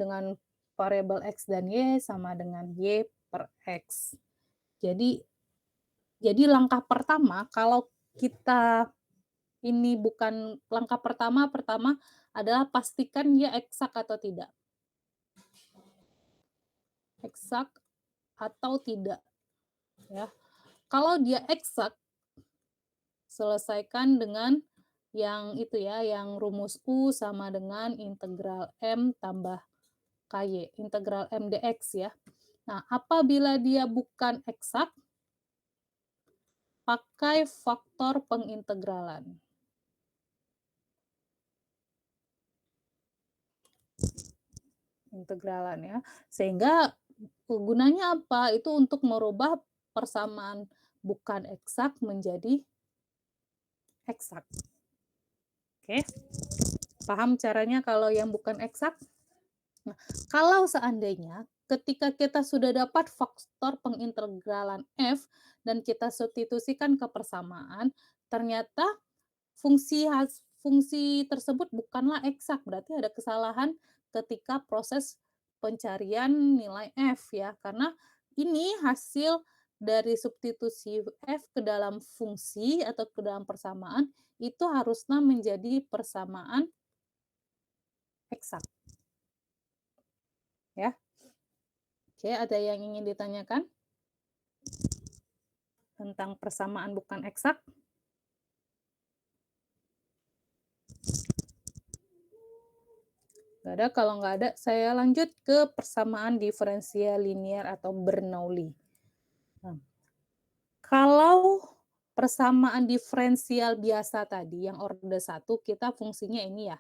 dengan variabel X dan Y sama dengan Y per X. Jadi langkah pertama kalau kita ini bukan langkah pertama adalah pastikan dia eksak atau tidak. Eksak atau tidak, ya. Kalau dia eksak, selesaikan dengan yang itu ya, yang rumus U sama dengan integral M tambah KY, integral M dx ya. Nah, apabila dia bukan eksak, pakai faktor pengintegralan. Integralan ya. Sehingga gunanya apa? Itu untuk merubah persamaan bukan eksak menjadi eksak. Oke. Paham caranya kalau yang bukan eksak? Nah, kalau seandainya ketika kita sudah dapat faktor pengintegralan f dan kita substitusikan ke persamaan, ternyata fungsi tersebut bukanlah eksak, berarti ada kesalahan ketika proses pencarian nilai f ya, karena ini hasil dari substitusi f ke dalam fungsi atau ke dalam persamaan, itu harusnya menjadi persamaan eksak, ya. Oke, ada yang ingin ditanyakan tentang persamaan bukan eksak? Nggak ada, kalau nggak ada, saya lanjut ke persamaan diferensial linear atau Bernoulli. Nah, kalau persamaan diferensial biasa tadi yang orde 1 kita fungsinya ini ya.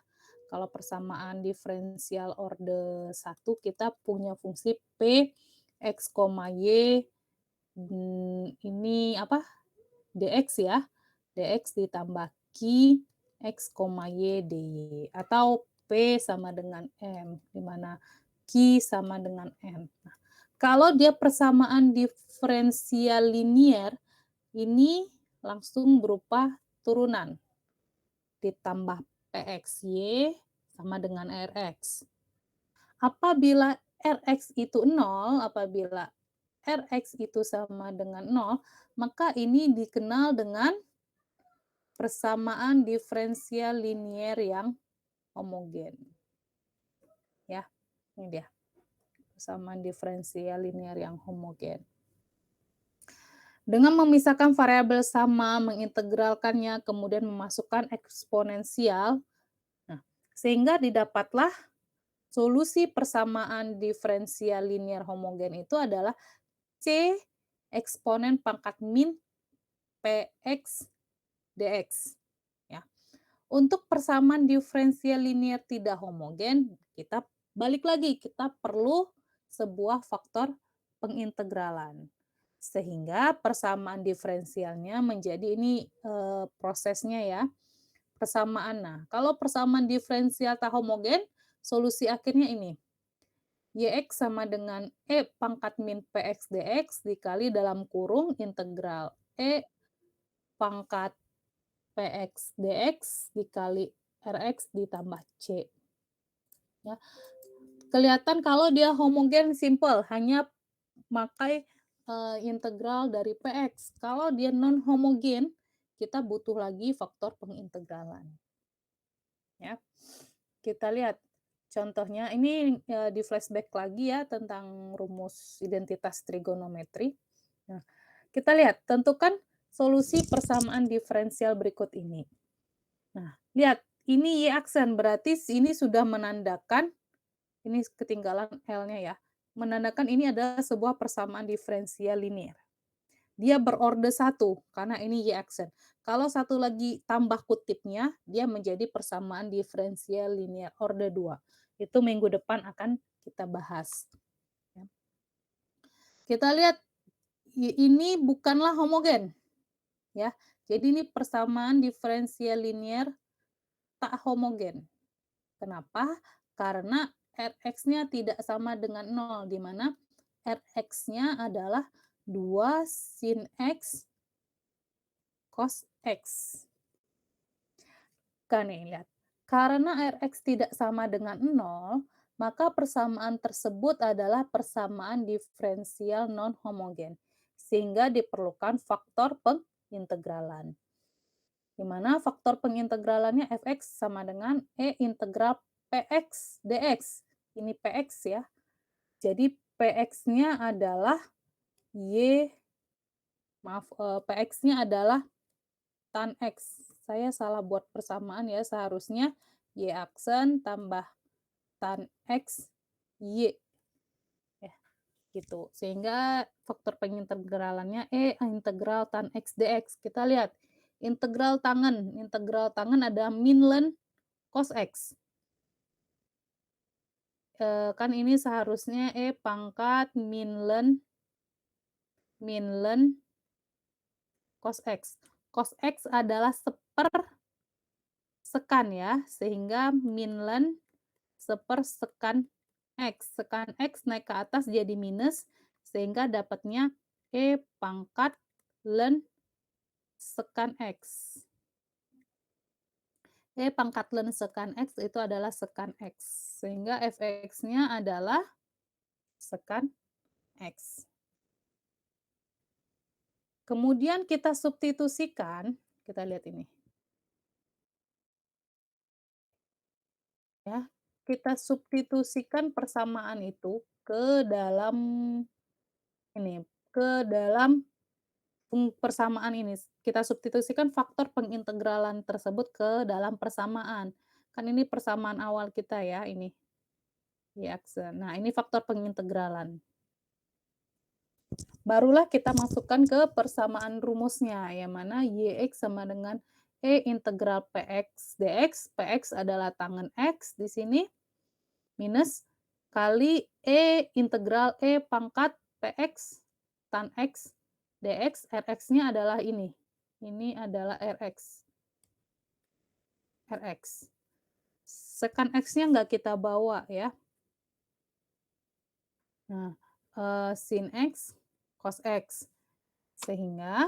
Kalau persamaan diferensial orde 1 kita punya fungsi P X, Y, ini apa, dx ya, dx ditambah Q X, Y, dy, atau P sama dengan M, di mana Q sama dengan M. Nah, kalau dia persamaan diferensial linear, ini langsung berupa turunan, ditambah PXY sama dengan RX. Apabila RX itu 0, apabila RX itu sama dengan 0, maka ini dikenal dengan persamaan diferensial linear yang homogen. Ya, ini dia. Persamaan diferensial linear yang homogen. Dengan memisahkan variabel sama, mengintegralkannya, kemudian memasukkan eksponensial, nah, sehingga didapatlah solusi persamaan diferensial linear homogen itu adalah C eksponen pangkat min Px dx. Ya. Untuk persamaan diferensial linear tidak homogen, kita balik lagi, kita perlu sebuah faktor pengintegralan. Sehingga persamaan diferensialnya menjadi ini prosesnya ya, persamaan. Nah, kalau persamaan diferensial tak homogen, solusi akhirnya ini. Yx sama dengan E pangkat min Px dx dikali dalam kurung integral E pangkat Px dx dikali Rx ditambah C. Ya. Kelihatan kalau dia homogen simple, hanya pakai integral dari Px. Kalau dia non homogen, kita butuh lagi faktor pengintegralan. Ya. Kita lihat contohnya, ini di flashback lagi ya tentang rumus identitas trigonometri. Nah, kita lihat, tentukan solusi persamaan diferensial berikut ini. Nah, lihat, ini Y aksen, berarti ini sudah menandakan, ini ketinggalan L-nya ya, menandakan ini adalah sebuah persamaan diferensial linear. Dia berorde 1, karena ini Y aksen. Kalau satu lagi tambah kutipnya, dia menjadi persamaan diferensial linear orde 2. Itu minggu depan akan kita bahas. Ya. Kita lihat, ini bukanlah homogen. Ya, jadi ini persamaan diferensial linear tak homogen. Kenapa? Karena Rx-nya tidak sama dengan 0, di mana Rx-nya adalah 2 sin X cos X. Kan nih, lihat. Karena Rx tidak sama dengan 0, maka persamaan tersebut adalah persamaan diferensial non-homogen, sehingga diperlukan faktor pengintegralan. Di mana faktor pengintegralannya fx sama dengan E integral px dx. Ini px ya. Jadi px-nya adalah px-nya adalah tan x. Saya salah buat persamaan ya, seharusnya y aksen tambah tan x y ya, gitu. Sehingga faktor pengintegralannya E integral tan x dx. Kita lihat integral tangen ada min len cos x. Kan ini seharusnya E pangkat min len cos x. Cos x adalah sekan ya, sehingga min len sekan x. Sekan x naik ke atas jadi minus, sehingga dapatnya E pangkat len sekan x. E pangkat len sekan x itu adalah sekan x. Sehingga fx-nya adalah sekan x. Kemudian kita substitusikan, kita lihat ini ya, kita substitusikan persamaan itu ke dalam ini, ke dalam persamaan ini. Kita substitusikan faktor pengintegralan tersebut ke dalam persamaan. Kan ini persamaan awal kita ya, ini y aksen. Nah, ini faktor pengintegralan. Barulah kita masukkan ke persamaan rumusnya, yang mana YX sama dengan E integral PX dx. PX adalah tangen X di sini, minus kali E integral E pangkat PX tan X dx. Rx-nya adalah ini. Ini adalah Rx. Rx. Sekan X-nya nggak kita bawa ya. Nah, sin X, cos X. Sehingga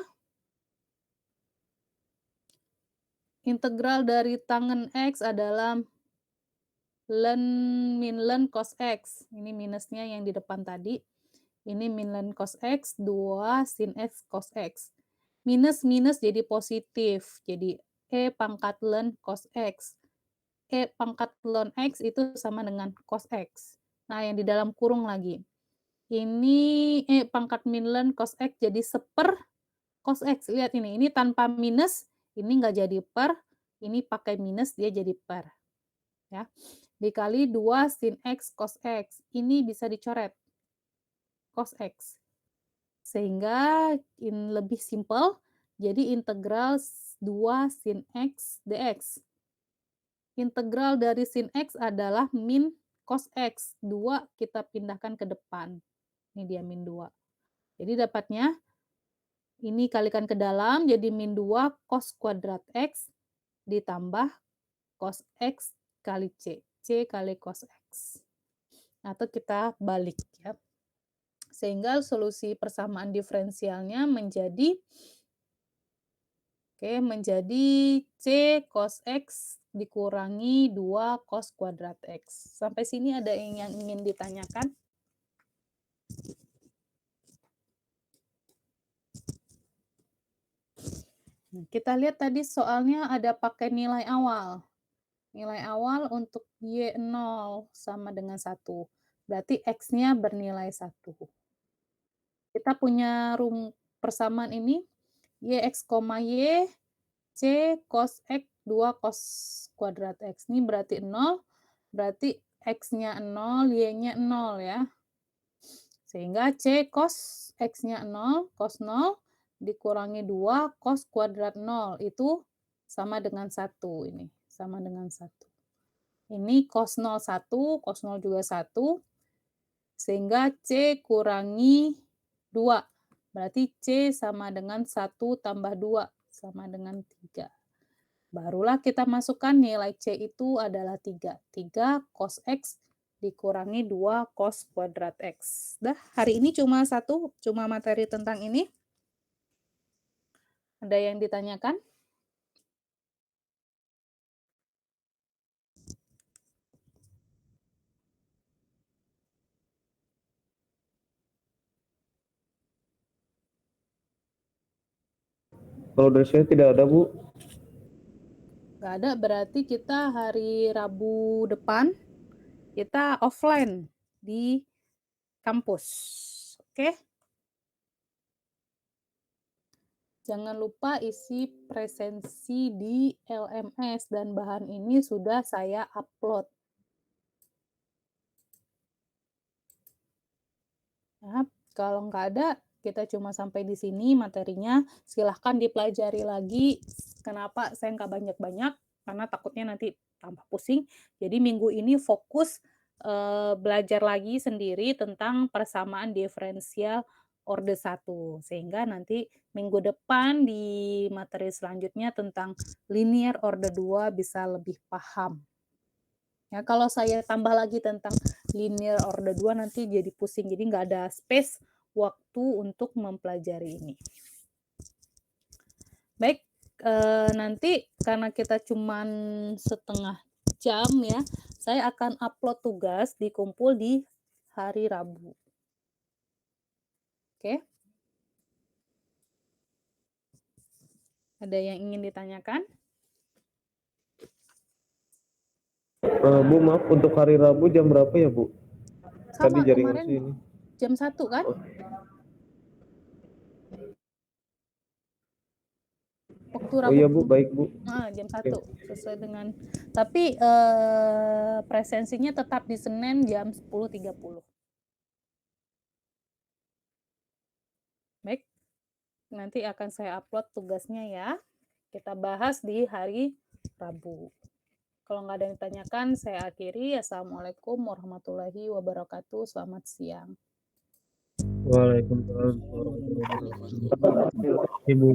integral dari tangen X adalah min len cos X. Ini minusnya yang di depan tadi. Ini min len cos X, 2 sin X cos X. Minus-minus jadi positif. Jadi E pangkat len cos X. E pangkat len X itu sama dengan cos X. Nah, yang di dalam kurung lagi. Ini E pangkat min len cos X jadi cos X. Lihat ini tanpa minus, ini nggak jadi per, ini pakai minus, dia jadi per. Ya. Dikali 2 sin X cos X. Ini bisa dicoret. Cos X. Sehingga lebih simpel, jadi integral 2 sin X dx. Integral dari sin X adalah min cos X. 2 kita pindahkan ke depan. Ini dia min 2. Jadi dapatnya ini kalikan ke dalam, jadi min 2 cos kuadrat X ditambah cos X kali C. C kali cos X. Atau kita balik ya. Sehingga solusi persamaan diferensialnya menjadi C cos X dikurangi 2 cos kuadrat X. Sampai sini ada yang ingin ditanyakan? Nah, kita lihat tadi soalnya ada pakai nilai awal. Nilai awal untuk Y0 sama dengan 1. Berarti X-nya bernilai 1. Kita punya persamaan ini, YX, Y, C cos X 2 cos kuadrat X. Ini berarti 0, berarti X-nya 0, Y-nya 0 ya. Sehingga C cos X-nya 0, cos 0, dikurangi 2 cos kuadrat 0. Itu sama dengan 1 ini. Sama dengan 1. Ini cos 0 1, cos 0 juga 1. Sehingga C kurangi 2. Berarti C sama dengan 1 tambah 2. Sama dengan 3. Barulah kita masukkan nilai C itu adalah 3. 3 cos X dikurangi 2 cos kuadrat X. Dah, hari ini cuma materi tentang ini. Ada yang ditanyakan? Kalau dari saya tidak ada, Bu. Nggak ada, berarti kita hari Rabu depan, kita offline di kampus, oke? Jangan lupa isi presensi di LMS dan bahan ini sudah saya upload. Ya, kalau nggak ada, kita cuma sampai di sini materinya, silahkan dipelajari lagi. Kenapa saya nggak banyak-banyak, karena takutnya nanti tambah pusing. Jadi minggu ini fokus, belajar lagi sendiri tentang persamaan diferensial orde 1, sehingga nanti minggu depan di materi selanjutnya tentang linear orde 2 bisa lebih paham. Ya, kalau saya tambah lagi tentang linear orde 2 nanti jadi pusing, jadi nggak ada space waktu untuk mempelajari ini. Baik, nanti karena kita cuman setengah jam ya, saya akan upload tugas di Kumpul di hari Rabu. Oke? Ada yang ingin ditanyakan? Bu, maaf, untuk hari Rabu jam berapa ya, Bu? Tadi Sama jaringan kemarin sini. jam 1 kan? Waktu Oh Rabu iya, Bu, baik, Bu. jam Oke. 1 sesuai dengan, tapi presensinya tetap di Senin jam 10.30. Baik, nanti akan saya upload tugasnya ya. Kita bahas di hari Rabu. Kalau nggak ada yang ditanyakan, saya akhiri. Assalamualaikum warahmatullahi wabarakatuh. Selamat siang. Waalaikumsalam warahmatullahi wabarakatuh. Ibu